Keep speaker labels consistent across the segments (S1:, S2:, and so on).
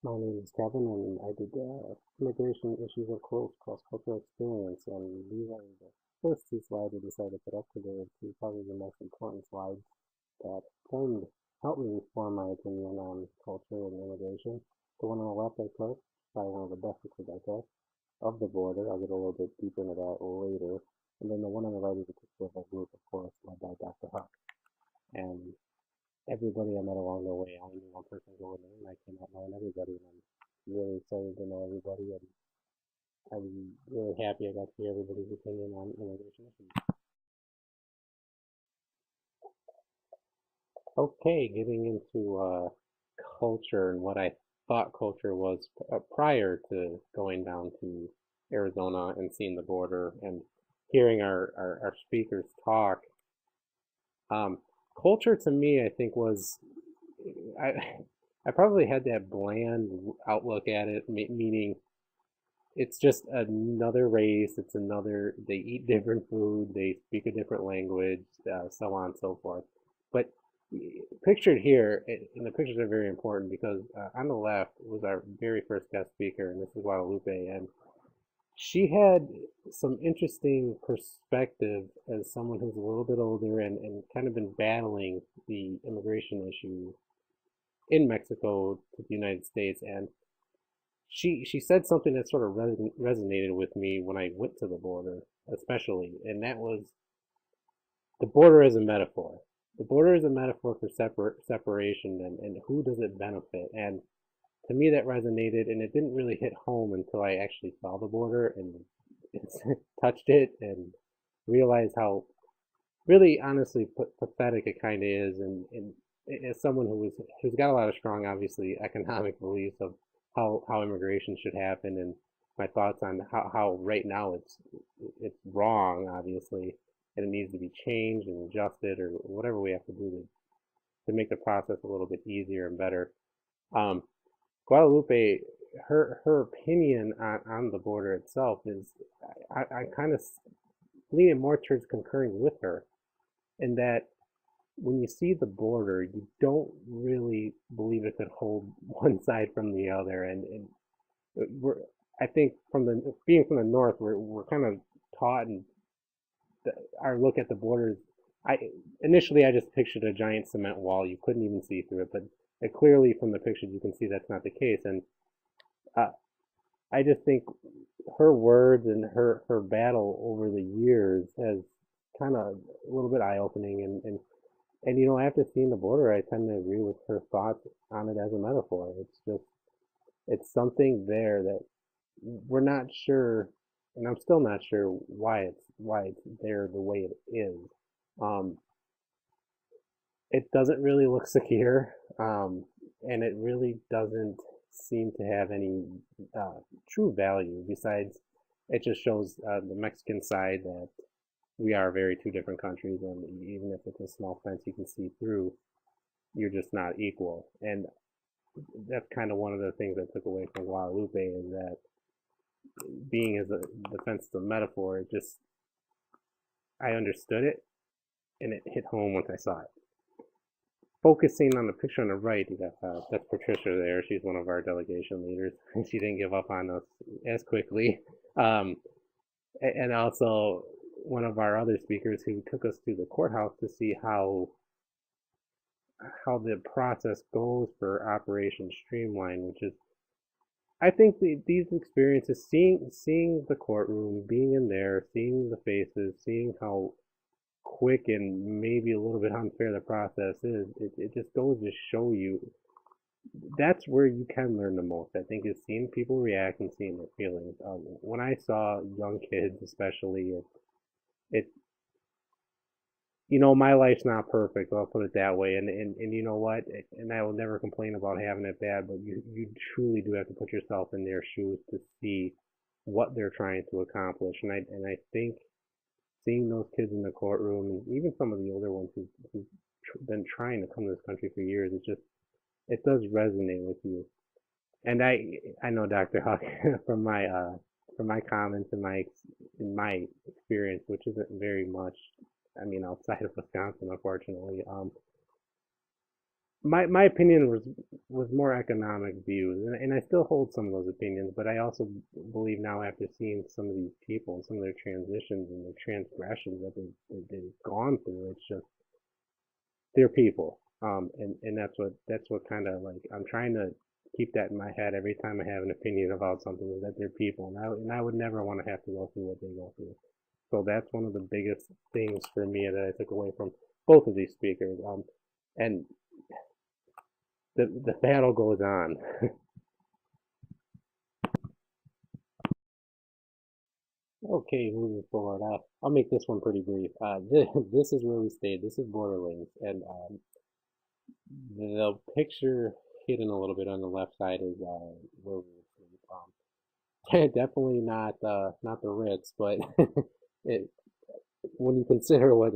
S1: My name is Kevin, and I did immigration issues of cross-cultural experience, and these are the first two slides I decided to put up today are two probably the most important slides that formed, helped me form my opinion on culture and immigration. The one on the left I put, probably one of the best pictures I took, of the border. I'll get a little bit deeper into that later. And then the one on the right is a picture of a group, of course, led by Dr. Huck. And everybody I met along the way. I only knew one person going in, and I came out knowing everybody, and I'm really excited to know everybody, and I'm really happy I got to hear everybody's opinion on immigration issues. Okay, getting into culture and what I thought culture was prior to going down to Arizona and seeing the border and hearing our speakers talk. Um, Culture to me, I think, was I I probably had that bland outlook at it, meaning it's just another race. It's another. They eat different food. They speak a different language, so on and so forth. But pictured here, and the pictures are very important because on the left was our very first guest speaker, and this is Guadalupe, and she had some interesting perspective as someone who's a little bit older and kind of been battling the immigration issue in Mexico to the United States, and she said something that sort of resonated with me when I went to the border, especially, and that was the border is a metaphor. The border is a metaphor for separation and who does it benefit? And to me, that resonated, and it didn't really hit home until I actually saw the border and touched it and realized how really honestly pathetic it kind of is. And as someone who's got a lot of strong, obviously, economic beliefs of how immigration should happen and my thoughts on how right now it's wrong, obviously, and it needs to be changed and adjusted or whatever we have to do to make the process a little bit easier and better. Um, Guadalupe, her opinion on the border itself is, I kind of leaning more towards concurring with her in that when you see the border, you don't really believe it could hold one side from the other, and we're I think from the being from the north, we're kind of taught and our look at the borders. I initially I just pictured a giant cement wall. You couldn't even see through it, but clearly from the pictures you can see that's not the case. And uh, I just think her words and her battle over the years has kind of a little bit eye opening and after seeing the border, I tend to agree with her thoughts on it as a metaphor. It's something there that we're not sure, and I'm still not sure why it's there the way it is. Um, it doesn't really look secure, and it really doesn't seem to have any uh, true value. Besides, it just shows the Mexican side that we are very two different countries, and even if it's a small fence you can see through, you're just not equal. And that's kind of one of the things I took away from Guadalupe is that being as a defensive metaphor, it just I understood it and it hit home once I saw it. Focusing on the picture on the right, you got that's Patricia there. She's one of our delegation leaders, and she didn't give up on us as quickly. Um, and also one of our other speakers who took us to the courthouse to see how the process goes for Operation Streamline, which is I think these experiences, seeing the courtroom, being in there, seeing the faces, seeing how quick and maybe a little bit unfair the process is, it just goes to show you that's where you can learn the most. I think is seeing people react and seeing their feelings. When I saw young kids, especially, it my life's not perfect. I'll put it that way. And you know what? And I will never complain about having it bad, but you truly do have to put yourself in their shoes to see what they're trying to accomplish. And I think seeing those kids in the courtroom and even some of the older ones who've been trying to come to this country for years, it does resonate with you. And I know Dr. Huck from my comments and my experience, which isn't very much, I mean, outside of Wisconsin, unfortunately. my opinion was more economic views, and I still hold some of those opinions, but I also believe now after seeing some of these people, some of their transitions and their transgressions that they've gone through, it's just they're people. And that's what kind of like I'm trying to keep that in my head every time I have an opinion about something is that they're people, and I would never want to have to go through what they go through. So that's one of the biggest things for me that I took away from both of these speakers. And the battle goes on. Okay, moving forward. I'll make this one pretty brief. This is where we stayed. This is Borderlands, and the picture hidden a little bit on the left side is where we sleep. Definitely not the Ritz, but it, when you consider what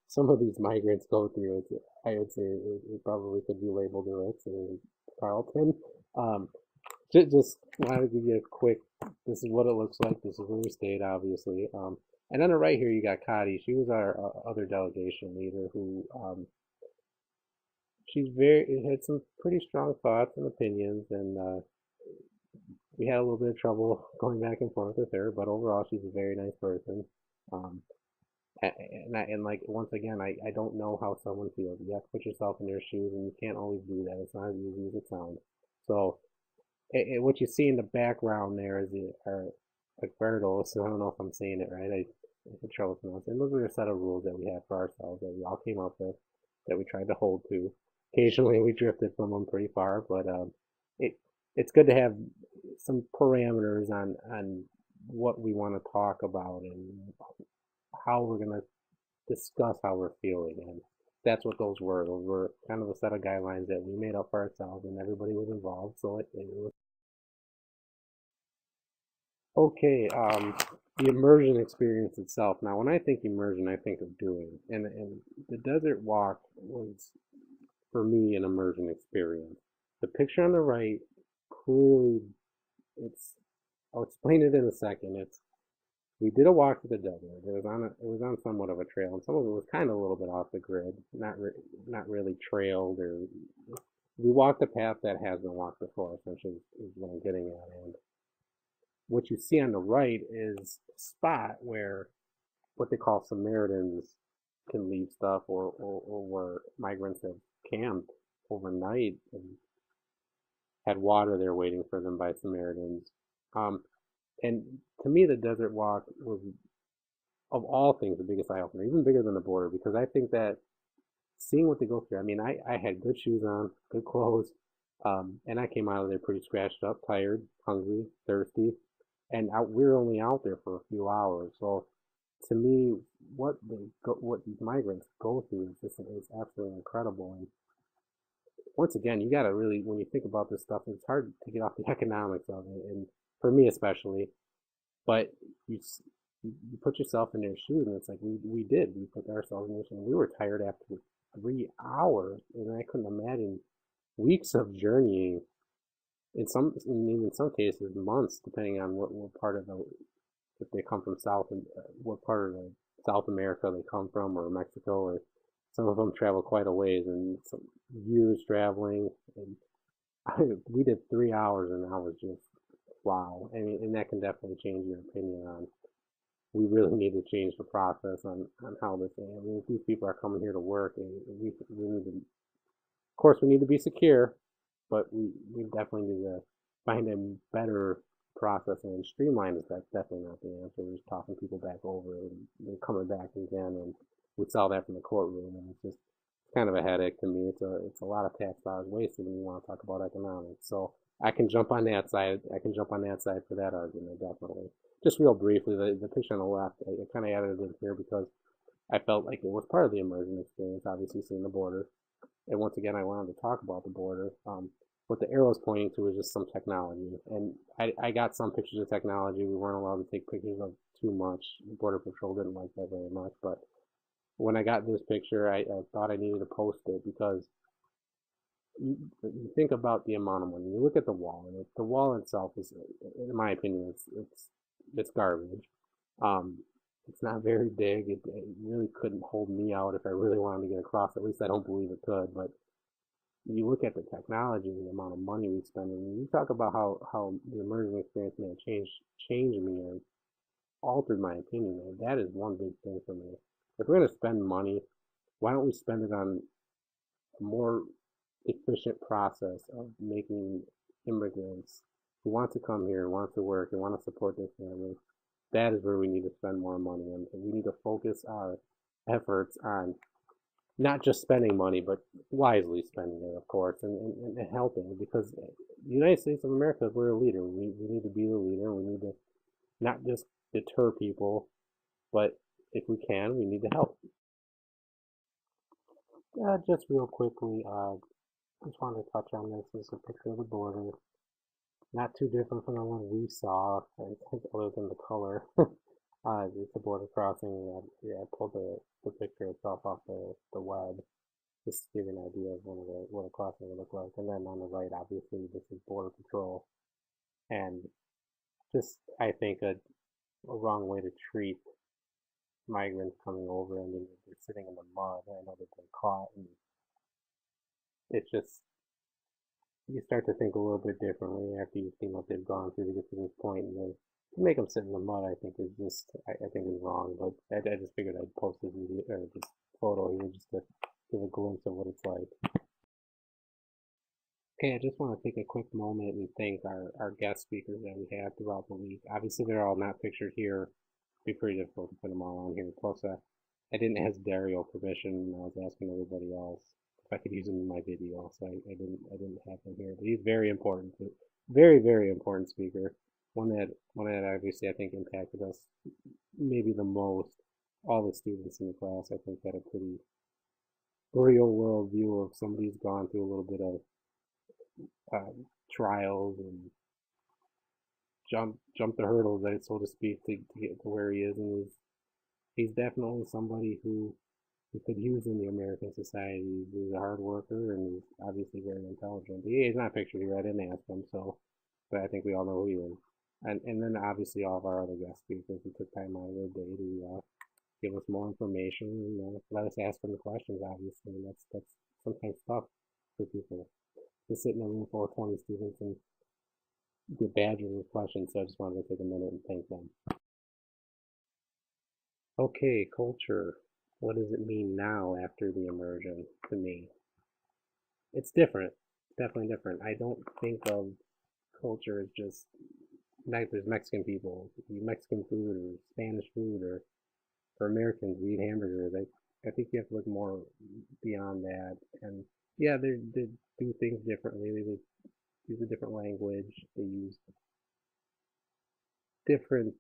S1: some of these migrants go through, I would say it probably could be labeled the Ritz or Carlton. Um, just want to give you a quick. This is what it looks like. This is where we stayed, obviously. And on the right here, you got Kadi. She was our other delegation leader who she's very had some pretty strong thoughts and opinions, and we had a little bit of trouble going back and forth with her. But overall, she's a very nice person. Um, and like once again, I don't know how someone feels. You have to put yourself in their shoes, and you can't always do that. It's not as easy as it sounds. So what you see in the background there is our Aquaridos. So I don't know if I'm saying it right. I had trouble pronouncing. Those are a set of rules that we had for ourselves that we all came up with that we tried to hold to. Occasionally we drifted from them pretty far, but it it's good to have some parameters on what we want to talk about and how we're going to discuss how we're feeling. And that's what those were. Those were kind of a set of guidelines that we made up for ourselves, and everybody was involved. So it was okay. The immersion experience itself. Now, when I think immersion, I think of doing, and the desert walk was for me an immersion experience. The picture on the right clearly, it's. I'll explain it in a second. It's we did a walk to the desert. It was on somewhat of a trail, and some of it was kind of a little bit off the grid, not really trailed or. We walked a path that has been walked before. Essentially, is what I'm getting at. And what you see on the right is a spot where what they call Samaritans can leave stuff, or where migrants have camped overnight and had water there waiting for them by Samaritans. Um, and to me, the desert walk was of all things, the biggest eye opener, even bigger than the border, because I think that seeing what they go through, I mean, I had good shoes on, good clothes, and I came out of there pretty scratched up, tired, hungry, thirsty, and we were only out there for a few hours. So to me, what these migrants go through is absolutely incredible. And once again, you got to really, when you think about this stuff, it's hard to get off the economics of it, and for me especially, but you you put yourself in their shoes, and it's like we put ourselves in their shoes. And we were tired after 3 hours, and I couldn't imagine weeks of journeying. In some cases, months, depending on what part of the if they come from what part of the South America they come from, or Mexico, or some of them travel quite a ways, and some years traveling. And we did 3 hours, and I was just wow. I mean, and that can definitely change your opinion on we really need to change the process on how this. I mean, if these people are coming here to work, and we need to, of course, we need to be secure, but we definitely need to find a better process and streamline is that's definitely not the answer. We're just talking people back over and they're coming back again, and we saw that from the courtroom, and it's just kind of a headache to me. It's a lot of tax dollars wasted when you want to talk about economics. So I can jump on that side. I can jump on that side for that argument, definitely. Just real briefly, the picture on the left, I kind of added it here because I felt like it was part of the immersion experience, obviously seeing the border. And once again, I wanted to talk about the border. What the arrow is pointing to is just some technology. And I got some pictures of technology. We weren't allowed to take pictures of too much. Border Patrol didn't like that very much. But when I got this picture, I thought I needed to post it because you think about the amount of money. You look at the wall, and the wall itself is, in my opinion, it's garbage. Um, it's not very big. It really couldn't hold me out if I really wanted to get across. At least I don't believe it could. But you look at the technology and the amount of money we spend, and you talk about how the immersion experience may have changed me or altered my opinion. And that is one big thing for me. If we're going to spend money, why don't we spend it on a more efficient process of making immigrants who want to come here and want to work and want to support their family? That is where we need to spend more money, and we need to focus our efforts on not just spending money, but wisely spending it, of course, and helping. Because the United States of America, we're a leader. We need to be the leader. We need to not just deter people, but if we can, we need to help. Just real quickly, just wanted to touch on this. This is a picture of the border. Not too different from the one we saw, I think, other than the color. It's a border crossing. Yeah, I pulled the picture itself off the web just to give you an idea of what a crossing would look like. And then on the right, obviously, this is Border Patrol. And just, I think, a wrong way to treat migrants coming over. I mean, they're sitting in the mud. I know they've been caught. And it's just, you start to think a little bit differently after you've seen what they've gone through to get to this point. And then to make them sit in the mud, I think is just, I think is wrong. But I just figured I'd post this video, or this photo here just to give a glimpse of what it's like. Okay, I just want to take a quick moment and thank our guest speakers that we had throughout the week. Obviously, they're all not pictured here. It'd be pretty difficult to put them all on here. Plus, I didn't ask Dario permission. I was asking everybody else if I could use him in my video, so I didn't have him here. But he's very important, very very important speaker. One that obviously I think impacted us maybe the most. All the students in the class I think had a pretty real world view of somebody who's gone through a little bit of trials and jump the hurdles, so to speak, to get to where he is, and he's definitely somebody who could use in the American society. He's a hard worker and he's obviously very intelligent. He's not pictured here. I didn't ask him, so but I think we all know who he is. And then obviously all of our other guest speakers who took time out of their day to give us more information and let us ask them the questions. Obviously, and that's sometimes tough for people to sit in a room full of 20 students and get badgered with questions. So I just wanted to take a minute and thank them. Okay, culture. What does it mean now after the immersion to me? It's different. It's definitely different. I don't think of culture as just like there's Mexican people, eat Mexican food or Spanish food, or for Americans we eat hamburgers. I think you have to look more beyond that. And yeah, they do things differently. They use a different language. They use different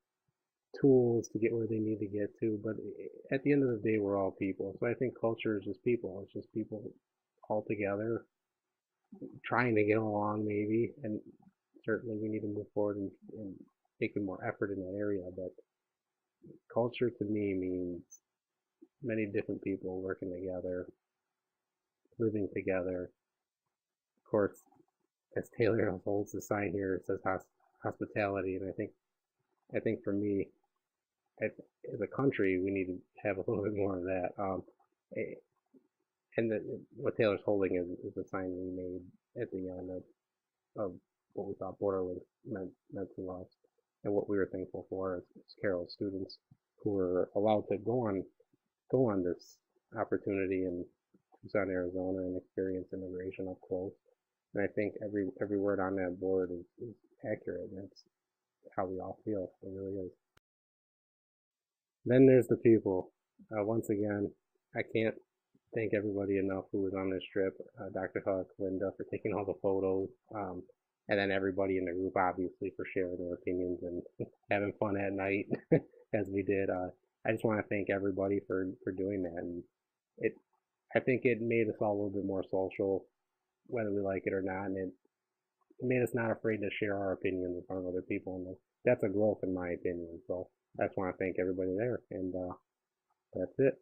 S1: tools to get where they need to get to. But at the end of the day, we're all people. So I think culture is just people. It's just people all together trying to get along, maybe. And certainly we need to move forward and making more effort in that area. But culture to me means many different people working together, living together. Of course, as Taylor holds the sign here, it says hospitality, and I think for me, as a country, we need to have a little bit more of that. And what Taylor's holding is the sign we made at the end of what we thought Borderlands meant to us, and what we were thankful for as Carroll students who were allowed to go on this opportunity in Tucson, Arizona, and experience immigration up close. And I think every word on that board is accurate. That's how we all feel. It really is. Then there's the people. Once again, I can't thank everybody enough who was on this trip. Dr. Huck, Linda for taking all the photos, and then everybody in the group, obviously, for sharing their opinions and having fun at night as we did. I just want to thank everybody for doing that. And it, I think it made us all a little bit more social, whether we like it or not, and it made us not afraid to share our opinions in front of other people, and that's a growth in my opinion. So I just want to thank everybody there, and that's it.